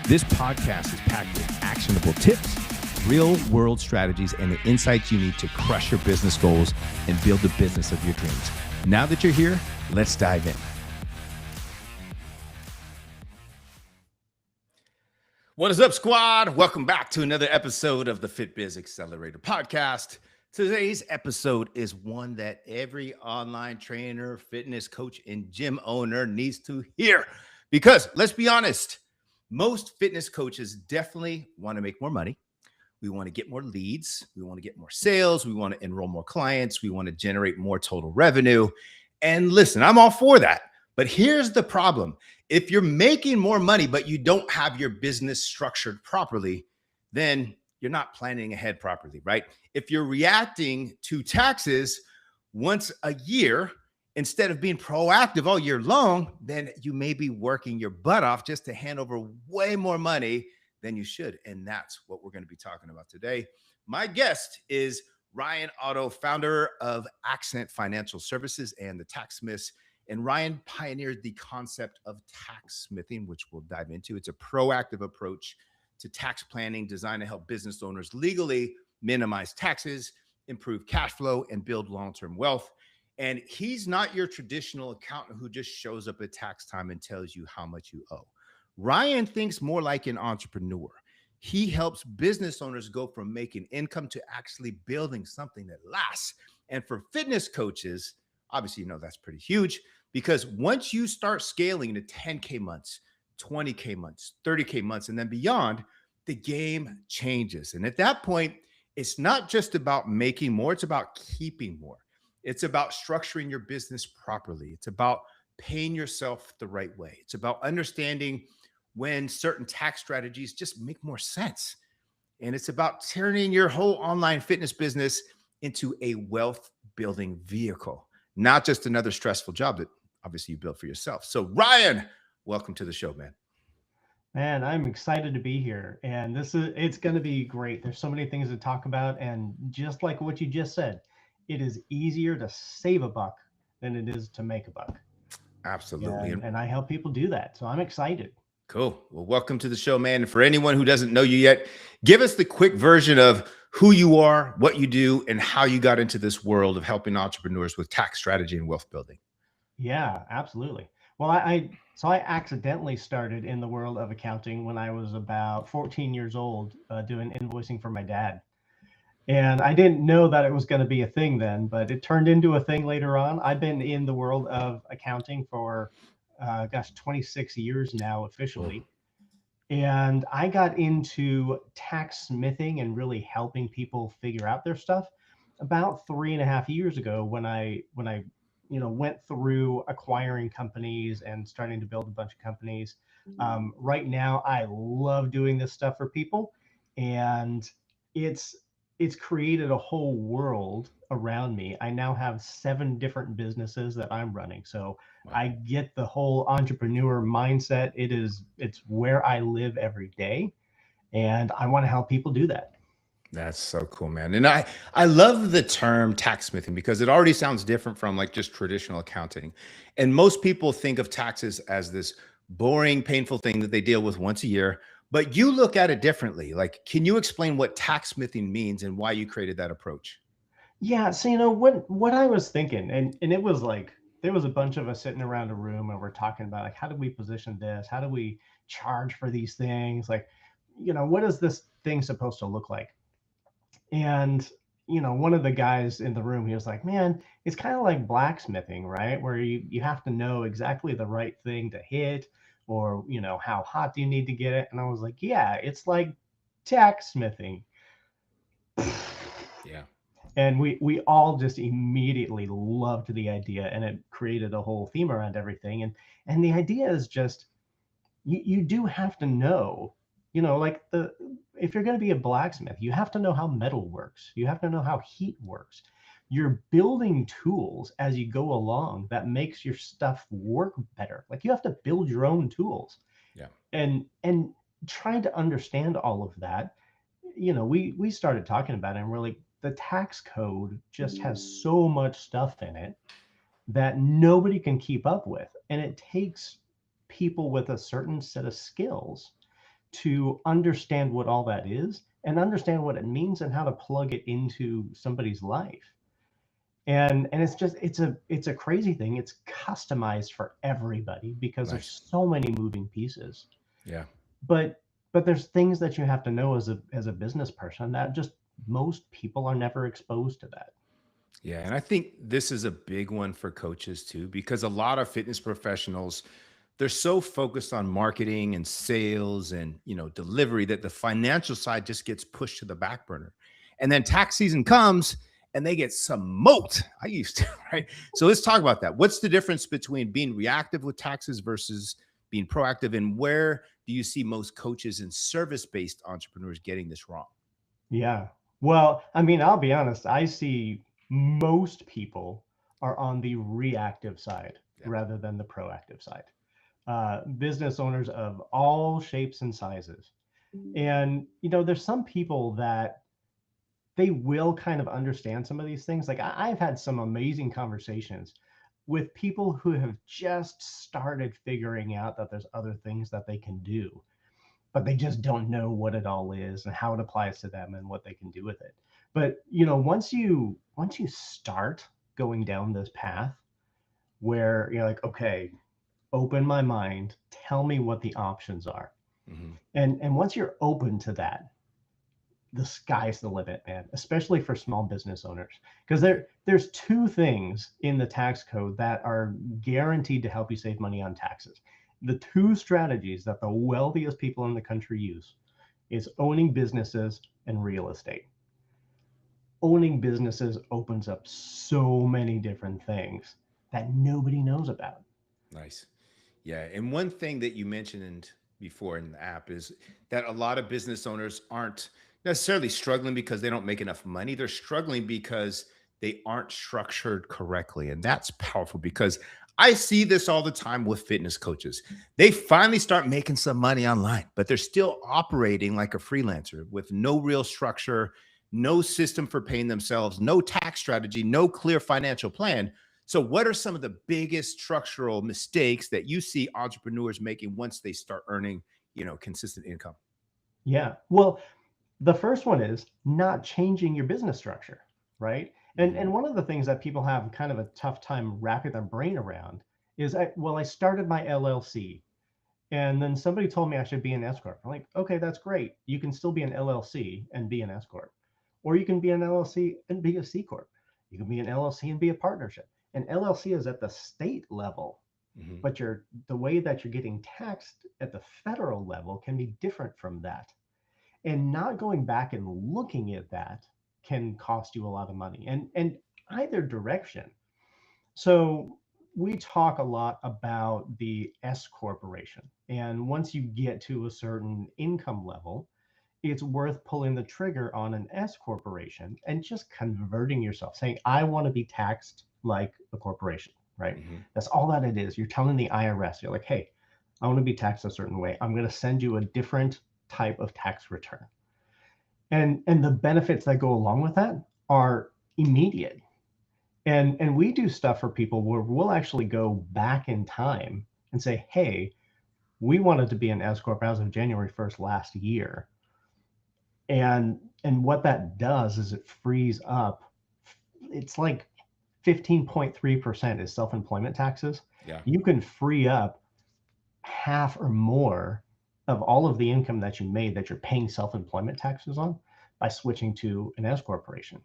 This podcast is packed with actionable tips, real-world strategies, and the insights you need to crush your business goals and build the business of your dreams. Now that you're here, let's dive in. What is up, squad? Welcome back to another episode of the Fit Biz Accelerator podcast. Today's episode is one that every online trainer, fitness coach, and gym owner needs to hear. Because let's be honest, most fitness coaches definitely want to make more money. We want to get more leads. We want to get more sales. We want to enroll more clients. We want to generate more total revenue. And listen, I'm all for that. But here's the problem. If you're making more money, but you don't have your business structured properly, then you're not planning ahead properly, right? If you're reacting to taxes once a year, instead of being proactive all year long, then you may be working your butt off just to hand over way more money than you should. And that's what we're going to be talking about today. My guest is Ryan Otto, founder of Accent Financial Services and the Taxsmiths. And Ryan pioneered the concept of taxsmithing, which we'll dive into. It's a proactive approach to tax planning designed to help business owners legally minimize taxes, improve cash flow, and build long-term wealth. And he's not your traditional accountant who just shows up at tax time and tells you how much you owe. Ryan thinks more like an entrepreneur. He helps business owners go from making income to actually building something that lasts. And for fitness coaches, obviously, you know, that's pretty huge, because once you start scaling to 10K months, 20K months, 30K months, and then beyond, the game changes. And at that point, it's not just about making more, it's about keeping more. It's about structuring your business properly. It's about paying yourself the right way. It's about understanding when certain tax strategies just make more sense. And it's about turning your whole online fitness business into a wealth building vehicle, not just another stressful job that obviously you built for yourself. So Ryan, welcome to the show, man. Man, I'm excited to be here, and it's going to be great. There's so many things to talk about, and just like what you just said, it is easier to save a buck than it is to make a buck. Absolutely. And I help people do that. So I'm excited. Cool. Well, welcome to the show, man. And for anyone who doesn't know you yet, give us the quick version of who you are, what you do, and how you got into this world of helping entrepreneurs with tax strategy and wealth building. Yeah, absolutely. Well, I accidentally started in the world of accounting when I was about 14 years old, doing invoicing for my dad. And I didn't know that it was going to be a thing then, but it turned into a thing later on. I've been in the world of accounting for, 26 years now Whoa. officially. And I got into tax smithing and really helping people figure out their stuff about 3.5 years ago when I went through acquiring companies and starting to build a bunch of companies. Right now, I love doing this stuff for people, and it's it's created a whole world around me. I now have 7 different businesses that I'm running. So Wow. I get the whole entrepreneur mindset. It's where I live every day. And I want to help people do that. That's so cool, man. And I love the term taxsmithing because it already sounds different from like just traditional accounting. And most people think of taxes as this boring, painful thing that they deal with once a year. But you look at it differently. Like, can you explain what taxsmithing means and why you created that approach? Yeah, so what I was thinking, and it was like there was a bunch of us sitting around a room and we're talking about like how do we position this? How do we charge for these things? Like, what is this thing supposed to look like? And one of the guys in the room, he was like, "Man, it's kind of like blacksmithing, right? Where you have to know exactly the right thing to hit, or how hot do you need to get it?" And I was like, "Yeah, it's like tax smithing." Yeah. And we all just immediately loved the idea, and it created a whole theme around everything. And the idea is just you do have to know, like the if you're going to be a blacksmith, you have to know how metal works. You have to know how heat works. You're building tools as you go along that makes your stuff work better. Like you have to build your own tools. Yeah. And trying to understand all of that, we started talking about it, and we're like, the tax code just has so much stuff in it that nobody can keep up with. And it takes people with a certain set of skills to understand what all that is and understand what it means and how to plug it into somebody's life. And it's a crazy thing. It's customized for everybody because there's Nice. so many moving pieces. Yeah. But there's things that you have to know as a business person that just most people are never exposed to that. Yeah. And I think this is a big one for coaches too, because a lot of fitness professionals, they're so focused on marketing and sales and delivery that the financial side just gets pushed to the back burner. And then tax season comes and they get smoked. I used to, right? So let's talk about that. What's the difference between being reactive with taxes versus being proactive? And where do you see most coaches and service-based entrepreneurs getting this wrong? Yeah. Well, I mean, I'll be honest, I see most people are on the reactive side Yeah. rather than the proactive side. Business owners of all shapes and sizes. And, there's some people that they will kind of understand some of these things. Like I've had some amazing conversations with people who have just started figuring out that there's other things that they can do, but they just don't know what it all is and how it applies to them and what they can do with it. But once you start going down this path where you're like, okay, open my mind, tell me what the options are. Mm-hmm. And once you're open to that, the sky's the limit, man, especially for small business owners. Because there's two things in the tax code that are guaranteed to help you save money on taxes. The two strategies that the wealthiest people in the country use is owning businesses and real estate. Owning businesses opens up so many different things that nobody knows about. Nice. Yeah. And one thing that you mentioned before in the app is that a lot of business owners aren't necessarily struggling because they don't make enough money. They're struggling because they aren't structured correctly. And that's powerful because I see this all the time with fitness coaches. They finally start making some money online, but they're still operating like a freelancer with no real structure, no system for paying themselves, no tax strategy, no clear financial plan. So, what are some of the biggest structural mistakes that you see entrepreneurs making once they start earning, consistent income? Yeah. Well, the first one is not changing your business structure, right? And Hmm. one of the things that people have kind of a tough time wrapping their brain around is, I started my LLC, and then somebody told me I should be an S corp. I'm like, okay, that's great. You can still be an LLC and be an S corp, or you can be an LLC and be a C corp. You can be an LLC and be a partnership. An LLC is at the state level, Hmm. but the way that you're getting taxed at the federal level can be different from that, and not going back and looking at that can cost you a lot of money, and either direction. So we talk a lot about the S corporation, and once you get to a certain income level, it's worth pulling the trigger on an S corporation and just converting yourself, saying, I want to be taxed like a corporation, right? Hmm. That's all that it is. You're telling the IRS, you're like, hey, I want to be taxed a certain way. I'm going to send you a different type of tax return. And the benefits that go along with that are immediate. And we do stuff for people where we'll actually go back in time and say, hey, we wanted to be an S corp as of January 1st last year. And what that does is it frees up, it's like 15.3% is self-employment taxes. Yeah. You can free up half or more of all of the income that you made that you're paying self-employment taxes on by switching to an S corporation.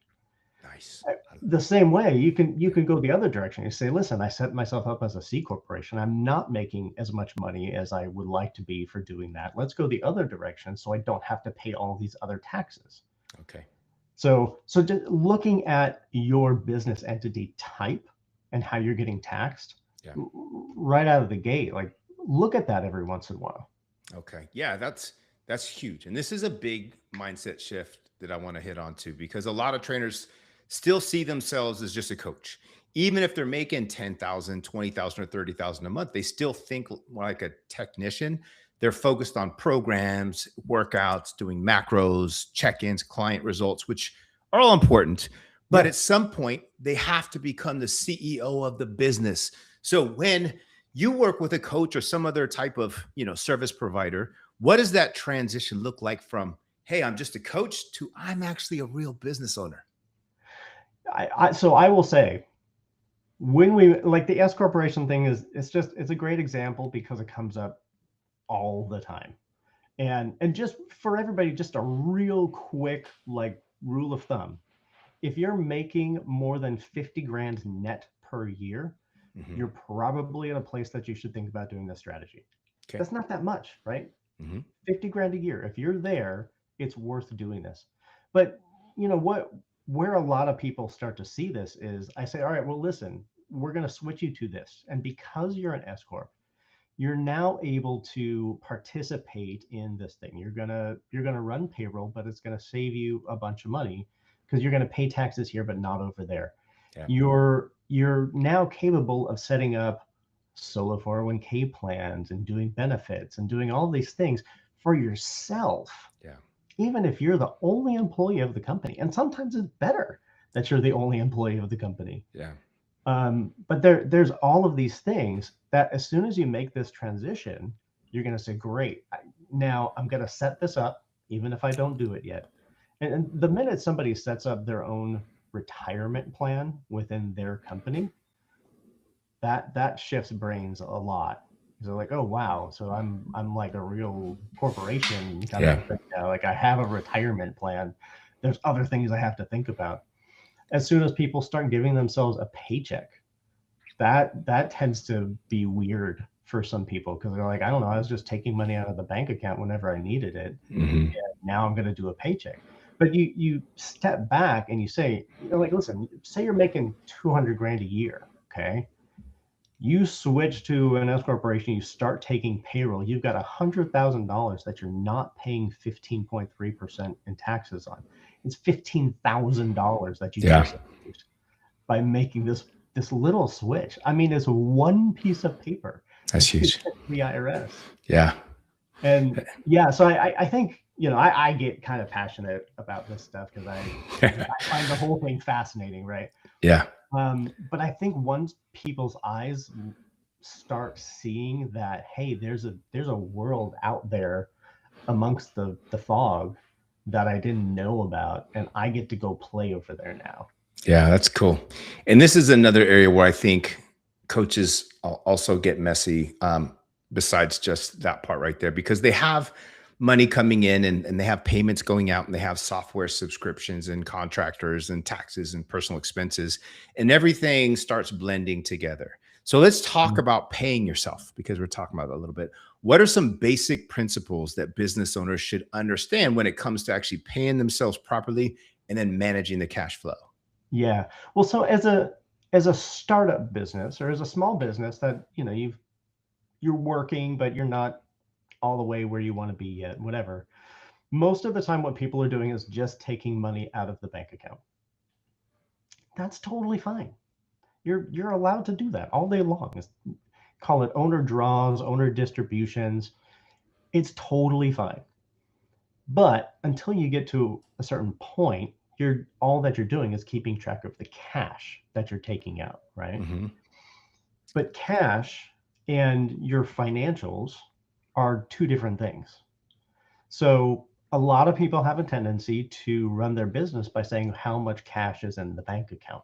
Nice. The same way, you can go the other direction. You say, listen, I set myself up as a C corporation. I'm not making as much money as I would like to be for doing that. Let's go the other direction so I don't have to pay all these other taxes. Okay. So just looking at your business entity type and how you're getting taxed Yeah. right out of the gate, like look at that every once in a while. Okay. Yeah, that's huge. And this is a big mindset shift that I want to hit on too, because a lot of trainers still see themselves as just a coach. Even if they're making 10,000, 20,000, or 30,000 a month, they still think like a technician. They're focused on programs, workouts, doing macros, check-ins, client results, which are all important. But Yeah. at some point, they have to become the CEO of the business. So when you work with a coach or some other type of, service provider. What does that transition look like from, hey, I'm just a coach to I'm actually a real business owner? So I will say, when we like the S corporation thing it's a great example because it comes up all the time. And just for everybody, just a real quick like rule of thumb. If you're making more than 50 grand net per year, Mm-hmm. you're probably in a place that you should think about doing this strategy. Okay. That's not that much, right? Mm-hmm. 50 grand a year. If you're there, it's worth doing this. But you know what, where a lot of people start to see this is I say, all right, well, listen, we're going to switch you to this. And because you're an S corp, you're now able to participate in this thing. You're gonna run payroll, but it's gonna save you a bunch of money because you're gonna pay taxes here, but not over there. Yeah. You're now capable of setting up solo 401k plans and doing benefits and doing all these things for yourself, Yeah. even if you're the only employee of the company. And sometimes it's better that you're the only employee of the company. Yeah. But there's all of these things that as soon as you make this transition, you're going to say, great, now I'm going to set this up, even if I don't do it yet. And the minute somebody sets up their own retirement plan within their company, that shifts brains a lot. So like, oh wow, so I'm like a real corporation kind of Yeah. a thing now. Like I have a retirement plan. There's other things I have to think about. As soon as people start giving themselves a paycheck, that tends to be weird for some people because they're like, I don't know, I was just taking money out of the bank account whenever I needed it. Mm-hmm. And now I'm going to do a paycheck. But you step back and you say, like, listen, say you're making 200 grand a year, okay? You switch to an S corporation, you start taking payroll, you've got $100,000 that you're not paying 15.3% in taxes on. It's $15,000 that you Yeah. just saved by making this little switch. I mean, it's one piece of paper That's that you huge. sent to the IRS. Yeah. And yeah, so I think, I get kind of passionate about this stuff because I find the whole thing fascinating, right? Yeah. But I think once people's eyes start seeing that, hey, there's a world out there amongst the fog that I didn't know about, and I get to go play over there now. Yeah, that's cool. And this is another area where I think coaches also get messy, besides just that part right there, because they have money coming in and they have payments going out and they have software subscriptions and contractors and taxes and personal expenses, and everything starts blending together. So let's talk about paying yourself because we're talking about that a little bit. What are some basic principles that business owners should understand when it comes to actually paying themselves properly and then managing the cash flow? Yeah. Well, so as a startup business or as a small business that, you're working, but you're not all the way where you want to be yet, whatever. Most of the time what people are doing is just taking money out of the bank account. That's totally fine. You're allowed to do that all day long. Call it owner draws, owner distributions. It's totally fine. But until you get to a certain point, all that you're doing is keeping track of the cash that you're taking out, right? Mm-hmm. But cash and your financials are two different things. So a lot of people have a tendency to run their business by saying how much cash is in the bank account.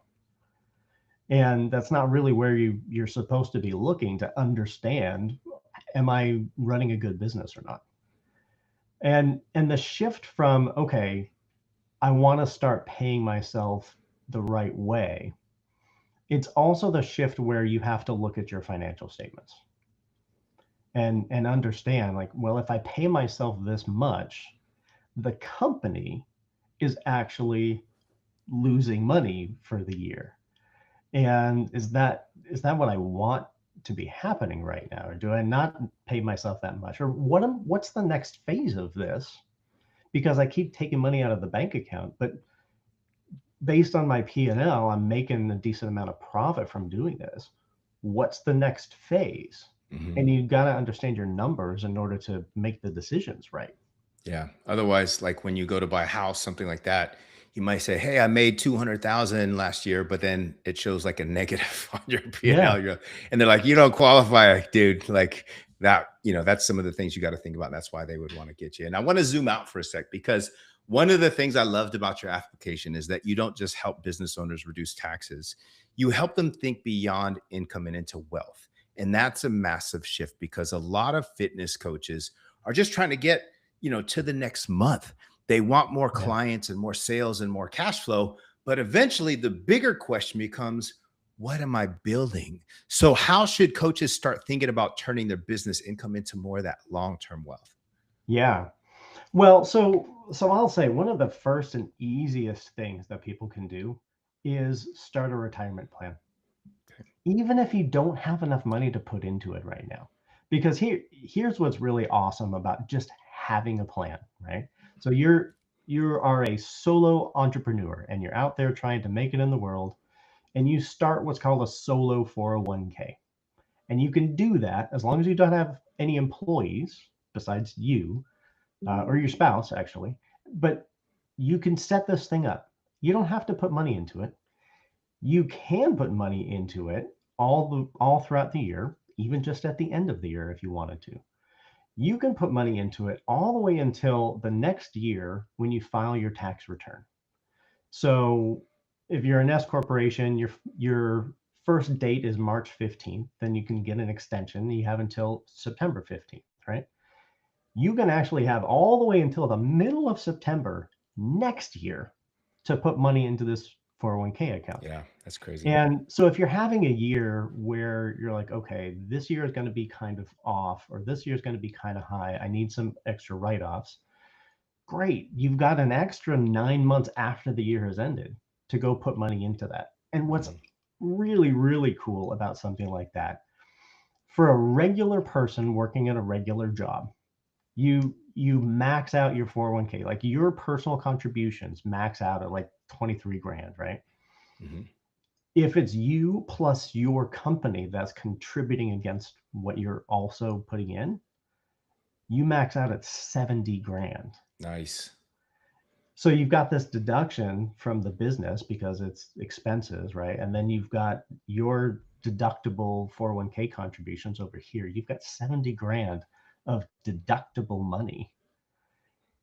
And that's not really where you're supposed to be looking to understand, am I running a good business or not? And the shift from, okay, I want to start paying myself the right way. It's also the shift where you have to look at your financial statements and understand, like, well, if I pay myself this much, the company is actually losing money for the year. And is that what I want to be happening right now? Or do I not pay myself that much? Or what's the next phase of this? Because I keep taking money out of the bank account, but based on my P&L, I'm making a decent amount of profit from doing this. What's the next phase? Mm-hmm. And you've got to understand your numbers in order to make the decisions right. Yeah. Otherwise, like when you go to buy a house, something like that, you might say, "Hey, I made 200,000 last year," but then it shows like a negative on your Yeah. P&L. And they're like, "You don't qualify, dude." Like that, that's some of the things you got to think about. That's why they would want to get you. And I want to zoom out for a sec because one of the things I loved about your application is that you don't just help business owners reduce taxes, you help them think beyond income and into wealth. And that's a massive shift because a lot of fitness coaches are just trying to get, to the next month. They want more Yeah. clients and more sales and more cash flow. But eventually, the bigger question becomes, what am I building? So, how should coaches start thinking about turning their business income into more of that long term wealth? Yeah. Well, so I'll say one of the first and easiest things that people can do is start a retirement plan, Okay. even if you don't have enough money to put into it right now. Because here's what's really awesome about just having a plan, right? So you are a solo entrepreneur and you're out there trying to make it in the world, and you start what's called a solo 401k. And you can do that as long as you don't have any employees besides you, or your spouse, actually. But you can set this thing up. You don't have to put money into it. You can put money into it all throughout the year, even just at the end of the year if you wanted to. You can put money into it all the way until the next year when you file your tax return. So if you're an S corporation, your first date is March 15th, then you can get an extension. You have until September 15th, right? You can actually have all the way until the middle of September next year to put money into this 401k account. Yeah, that's crazy. And so if you're having a year where you're like, okay, this year is going to be kind of off, or this year is going to be kind of high, I need some extra write offs. Great. You've got an extra 9 months after the year has ended to go put money into that. And what's Mhm. really, really cool about something like that, for a regular person working at a regular job, you max out your 401k, like your personal contributions max out at like 23 grand, right? Mhm. If it's you plus your company that's contributing against what you're also putting in, you max out at 70 grand. Nice. So you've got this deduction from the business because it's expenses, right? And then you've got your deductible 401k contributions over here. You've got 70 grand of deductible money.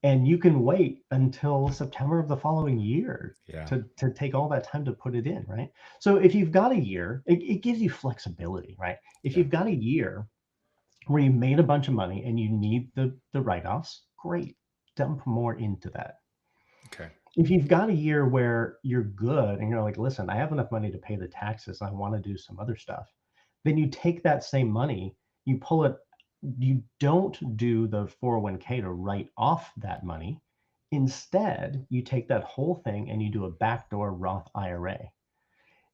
And you can wait until September of the following year Yeah. to take all that time to put it in, right? So if you've got a year, it gives you flexibility, right? If Yeah. you've got a year where you made a bunch of money and you need the write-offs, great, dump more into that. Okay. If you've got a year where you're good and you're like, listen, I have enough money to pay the taxes, I want to do some other stuff, then you take that same money, you pull it, you don't do the 401k to write off that money. Instead, you take that whole thing and you do a backdoor Roth IRA.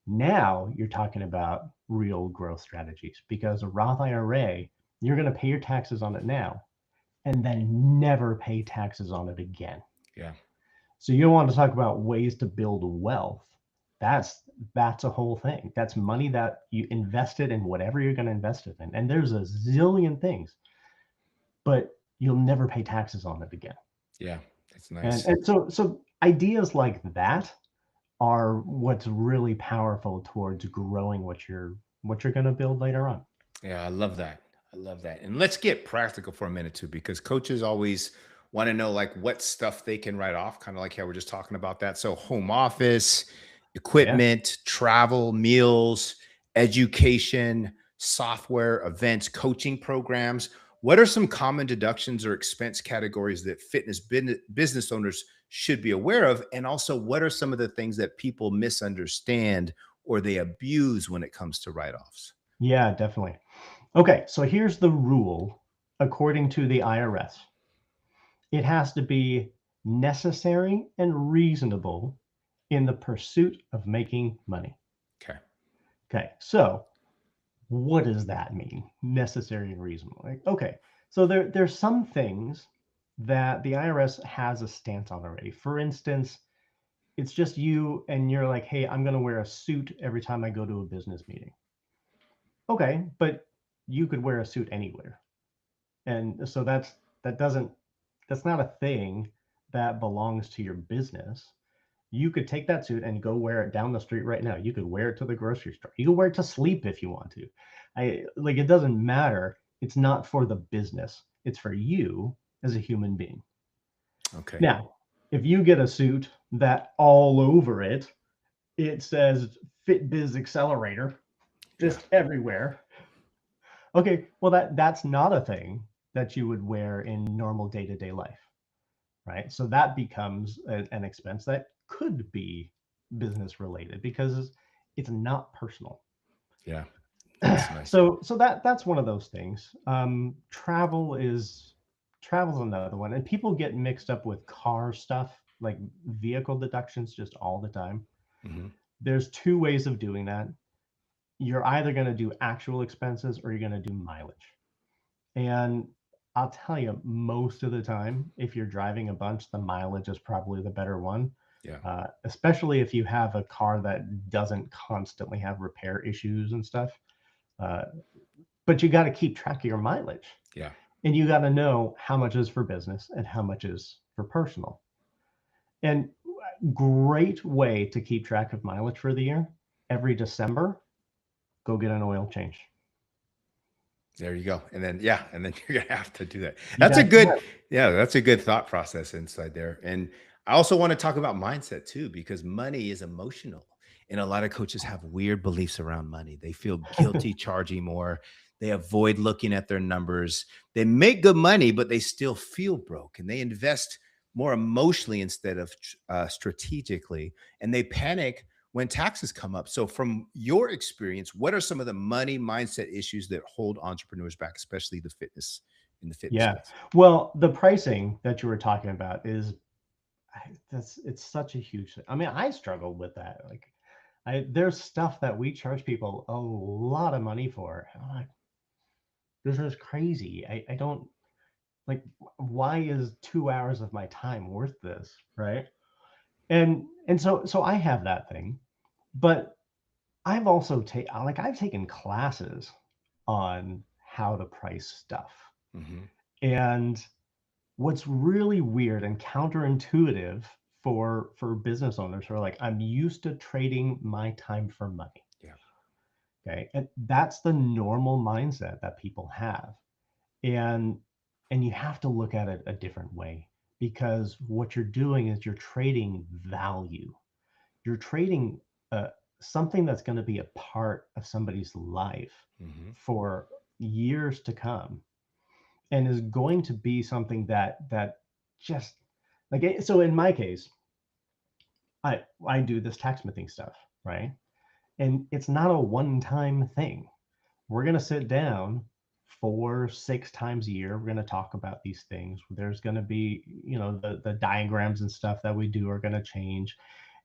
Now you're talking about real growth strategies, because a Roth IRA, you're going to pay your taxes on it now and then never pay taxes on it again. Yeah. So you don't want to talk about ways to build wealth. That's that's a whole thing. That's money that you invested in whatever you're going to invest it in. And there's a zillion things, but you'll never pay taxes on it again. Yeah. That's And nice. and so ideas like that are what's really powerful towards growing what you're going to build later on. Yeah, I love that. I love that. And let's get practical for a minute too, because coaches always want to know like what stuff they can write off, kind of like how we're just talking about that. So, home office, Yeah. equipment, travel, meals, education, software, events, coaching programs. What are some common deductions or expense categories that business owners should be aware of? And also, what are some of the things that people misunderstand or they abuse when it comes to write offs? Yeah, definitely. Okay, so here's the rule according to the IRS. It has to be necessary and reasonable in the pursuit of making money. Okay. Okay, so what does that mean? Necessary and reasonable. Like, okay, so there's some things that the IRS has a stance on already. For instance, it's just you and you're like, hey, I'm going to wear a suit every time I go to a business meeting. Okay, but you could wear a suit anywhere. And so that doesn't, that's not a thing that belongs to your business. You could take that suit and go wear it down the street right now. You could wear it to the grocery store. You could wear it to sleep if you want to. It doesn't matter. It's not for the business. It's for you as a human being. Okay. Now, if you get a suit that all over it says Fit Biz Accelerator just everywhere. Okay, well that's not a thing that you would wear in normal day-to-day life, right? So that becomes an expense that could be business related because it's not personal. Yeah. That's nice. So that's one of those things. Travel's another one, and people get mixed up with car stuff, like vehicle deductions, just all the time. Mm-hmm. There's two ways of doing that. You're either going to do actual expenses or you're going to do mileage. And I'll tell you, most of the time, if you're driving a bunch, the mileage is probably the better one. Yeah. Especially if you have a car that doesn't constantly have repair issues and stuff. Uh, but you got to keep track of your mileage. Yeah. And you got to know how much is for business and how much is for personal. And great way to keep track of mileage for the year. Every December, go get an oil change. There you go. And then, yeah, and then you're gonna have to do that. You That's a got good, yeah, that's a good thought process inside there. And I also want to talk about mindset too, because money is emotional. And a lot of coaches have weird beliefs around money. They feel guilty charging more. They avoid looking at their numbers. They make good money, but they still feel broke. And they invest more emotionally instead of strategically. And they panic when taxes come up. So, from your experience, what are some of the money mindset issues that hold entrepreneurs back, especially in the fitness Yeah. space? Well, the pricing that you were talking about is it's such a huge thing. I mean, I struggled with that. Like there's stuff that we charge people a lot of money for. I'm like, this is crazy. I don't like why is 2 hours of my time worth this? Right. And so I have that thing, but I've taken classes on how to price stuff. Hmm. And what's really weird and counterintuitive for business owners who are like, I'm used to trading my time for money. Yeah. Okay. And that's the normal mindset that people have. And and you have to look at it a different way because what you're doing is you're trading value. You're trading something that's going to be a part of somebody's life Hmm. for years to come and is going to be something that just like so in my case I do this taxsmithing stuff, right? And it's not a one-time thing. We're going to sit down 4, 6 times a year. We're going to talk about these things. There's going to be, the diagrams and stuff that we do are going to change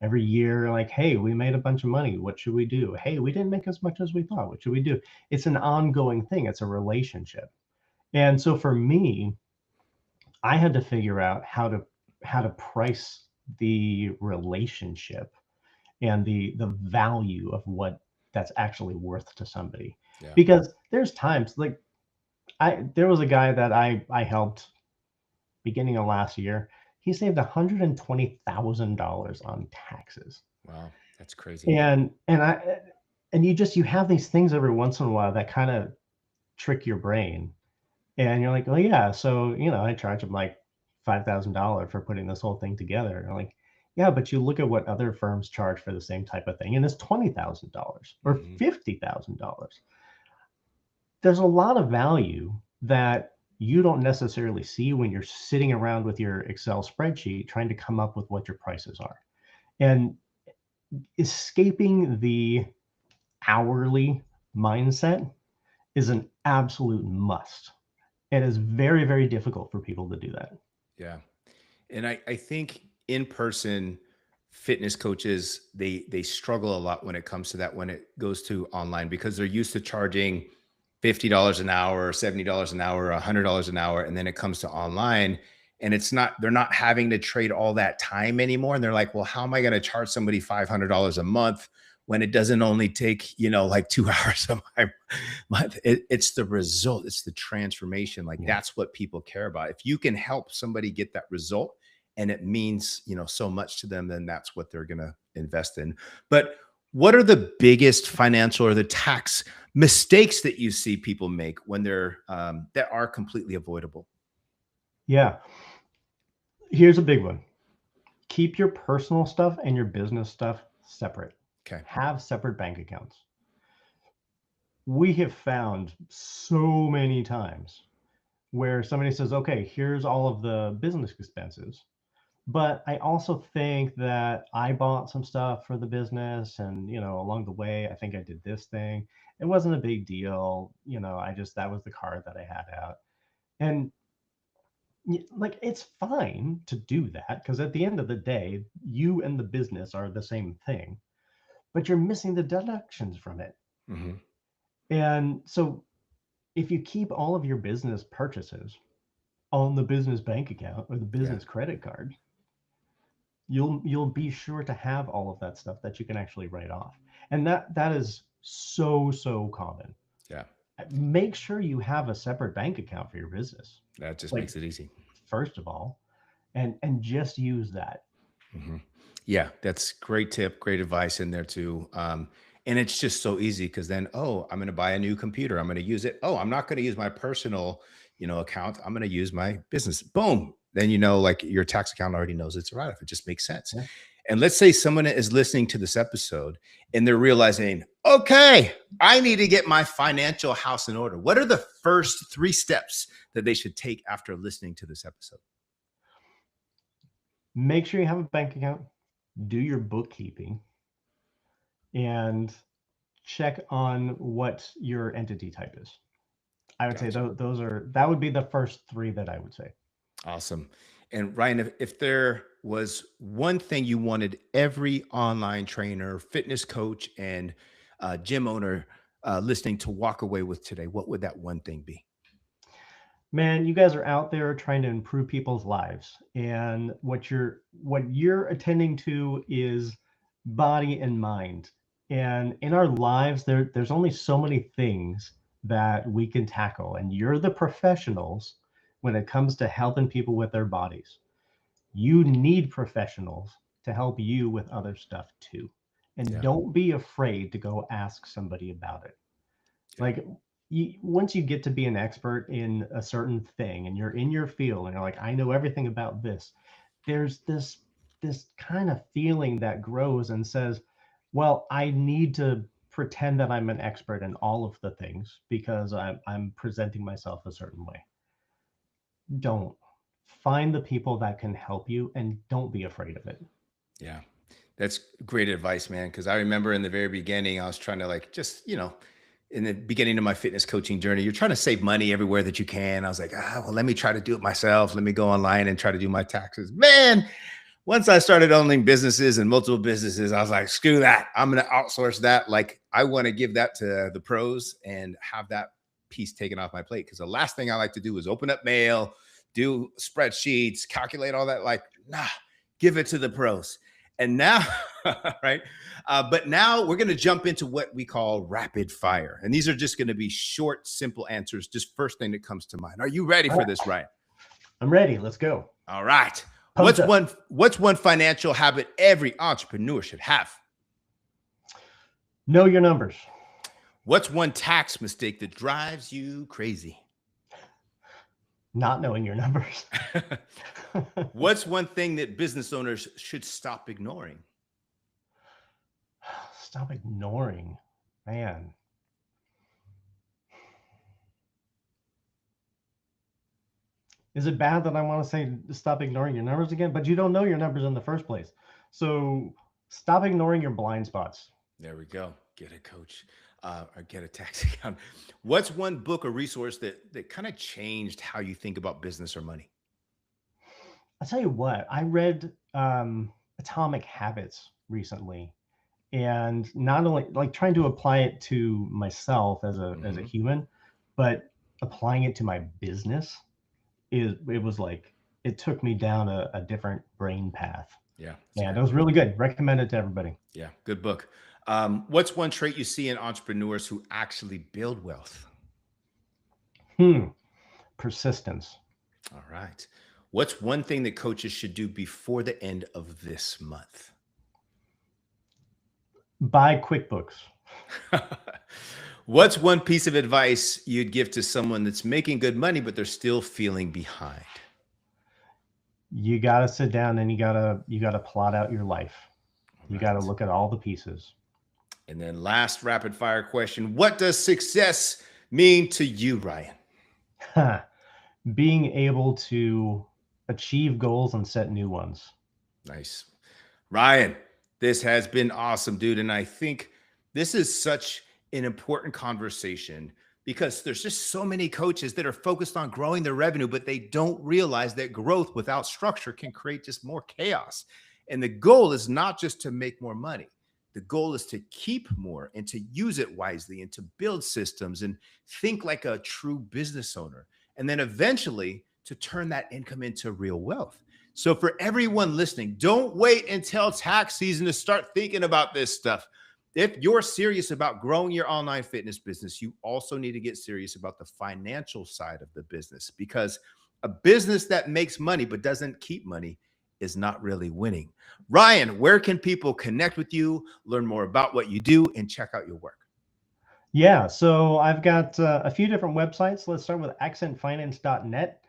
every year. Like, hey, we made a bunch of money. What should we do? Hey, we didn't make as much as we thought. What should we do? It's an ongoing thing. It's a relationship. And so for me, I had to figure out how to price the relationship and the value of what that's actually worth to somebody. Yeah. Because there's times like there was a guy that I helped beginning of last year. He saved $120,000 on taxes. Wow. That's crazy. And you have these things every once in a while that kind of trick your brain. And you're like, oh yeah, so I charge him like $5,000 for putting this whole thing together. And I'm like, yeah, but you look at what other firms charge for the same type of thing, and it's $20,000 or Hmm. $50,000. There's a lot of value that you don't necessarily see when you're sitting around with your Excel spreadsheet trying to come up with what your prices are. And escaping the hourly mindset is an absolute must. It is very, very difficult for people to do that. Yeah. And I think in person fitness coaches, they struggle a lot when it comes to that, when it goes to online, because they're used to charging $50 an hour, $70 an hour, $100 an hour. And then it comes to online and they're not having to trade all that time anymore. And they're like, well, how am I going to charge somebody $500 a month when it doesn't only take, like 2 hours of my month? It's the result. It's the transformation. Like Yeah. that's what people care about. If you can help somebody get that result and it means, so much to them, then that's what they're going to invest in. But what are the biggest financial or the tax mistakes that you see people make when they're that are completely avoidable? Yeah. Here's a big one. Keep your personal stuff and your business stuff separate. Okay. Have separate bank accounts. We have found so many times where somebody says, okay, here's all of the business expenses, but I also think that I bought some stuff for the business, and along the way I think I did this thing. It wasn't a big deal, that was the card that I had out. And like, it's fine to do that, because at the end of the day, you and the business are the same thing, but you're missing the deductions from it. Mm-hmm. And so if you keep all of your business purchases on the business bank account or the Yeah. business credit card, you'll be sure to have all of that stuff that you can actually write off. And that is so common. Yeah. Make sure you have a separate bank account for your business, That just like, makes it easy. first of all, and just use that. Mm-hmm. Yeah, that's great tip, great advice in there too. And it's just so easy because then, oh, I'm going to buy a new computer. I'm going to use it. Oh, I'm not going to use my personal, account. I'm going to use my business. Boom. Then, like your tax account already knows it's right. If it just makes sense. Yeah. And let's say someone is listening to this episode and they're realizing, okay, I need to get my financial house in order. What are the first 3 steps that they should take after listening to this episode? Make sure you have a bank account, do your bookkeeping, and check on what your entity type is. I would say Gotcha. that would be the first 3 that I would say. Awesome. And Ryan, if there was one thing you wanted every online trainer, fitness coach, and gym owner listening to walk away with today, what would that one thing be? Man, you guys are out there trying to improve people's lives, and what you're attending to is body and mind. And in our lives, there's only so many things that we can tackle, and you're the professionals when it comes to helping people with their bodies. You need professionals to help you with other stuff too. And Yeah. don't be afraid to go ask somebody about it. Yeah. Like, once you get to be an expert in a certain thing and you're in your field and you're like, I know everything about this, there's this kind of feeling that grows and says, well, I need to pretend that I'm an expert in all of the things because I'm presenting myself a certain way. Don't. Find the people that can help you, and don't be afraid of it. Yeah. That's great advice, man. Cause I remember in the very beginning, I was trying to just, in the beginning of my fitness coaching journey, you're trying to save money everywhere that you can. I was like, well, let me try to do it myself. Let me go online and try to do my taxes. Man, once I started owning businesses and multiple businesses, I was like, screw that. I'm going to outsource that. Like, I want to give that to the pros and have that piece taken off my plate. Cause the last thing I like to do is open up mail, do spreadsheets, calculate all that. Like, nah, give it to the pros. And now, right? But now we're going to jump into what we call rapid fire. And these are just going to be short, simple answers. Just first thing that comes to mind. Are you ready for this, Ryan? I'm ready. Let's go. All right. Pumped What's one financial habit every entrepreneur should have? Know your numbers. What's one tax mistake that drives you crazy? Not knowing your numbers. What's one thing that business owners should stop ignoring? Stop ignoring. Man. Is it bad that I want to say stop ignoring your numbers again? But you don't know your numbers in the first place. So stop ignoring your blind spots. There we go. Get a coach or get a tax account. What's one book or resource that kind of changed how you think about business or money? I'll tell you what, I read Atomic Habits recently, and not only like trying to apply it to myself as a human, but applying it to my business, it was like it took me down a different brain path. Yeah. And it was really good. Recommend it to everybody. Yeah. Good book. What's one trait you see in entrepreneurs who actually build wealth? Persistence. All right. What's one thing that coaches should do before the end of this month? Buy QuickBooks. What's one piece of advice you'd give to someone that's making good money, but they're still feeling behind? You got to sit down and you got to plot out your life. You got to look at all the pieces. And then last rapid fire question. What does success mean to you, Ryan? Being able to achieve goals and set new ones. Nice. Ryan, this has been awesome, dude. And I think this is such an important conversation because there's just so many coaches that are focused on growing their revenue, but they don't realize that growth without structure can create just more chaos. And the goal is not just to make more money. The goal is to keep more and to use it wisely and to build systems and think like a true business owner. And then eventually to turn that income into real wealth. So for everyone listening, don't wait until tax season to start thinking about this stuff. If you're serious about growing your online fitness business, you also need to get serious about the financial side of the business, because a business that makes money but doesn't keep money is not really winning. Ryan, where can people connect with you, learn more about what you do, and check out your work? Yeah, so I've got a few different websites. Let's start with accentfinance.net.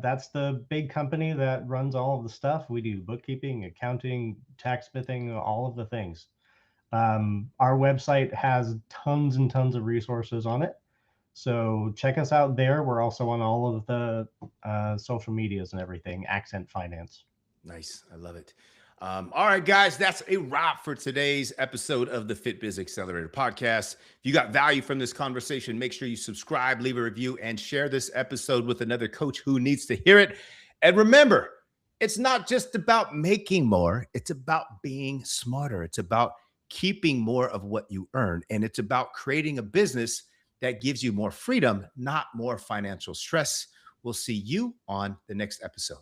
That's the big company that runs all of the stuff. We do bookkeeping, accounting, taxsmithing, all of the things. Our website has tons and tons of resources on it. So check us out there. We're also on all of the social medias and everything, Accent Finance. Nice. I love it. All right, guys, that's a wrap for today's episode of the Fit Biz Accelerator podcast. If you got value from this conversation, make sure you subscribe, leave a review, and share this episode with another coach who needs to hear it. And remember, it's not just about making more. It's about being smarter. It's about keeping more of what you earn. And it's about creating a business that gives you more freedom, not more financial stress. We'll see you on the next episode.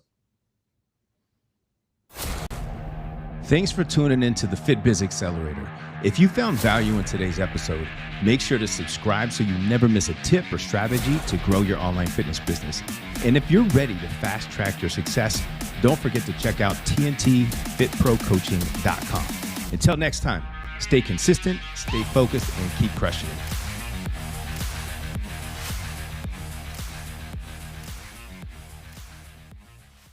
Thanks for tuning into the Fit Biz Accelerator. If you found value in today's episode, make sure to subscribe so you never miss a tip or strategy to grow your online fitness business. And if you're ready to fast track your success, don't forget to check out tntfitprocoaching.com. Until next time, stay consistent, stay focused, and keep crushing it.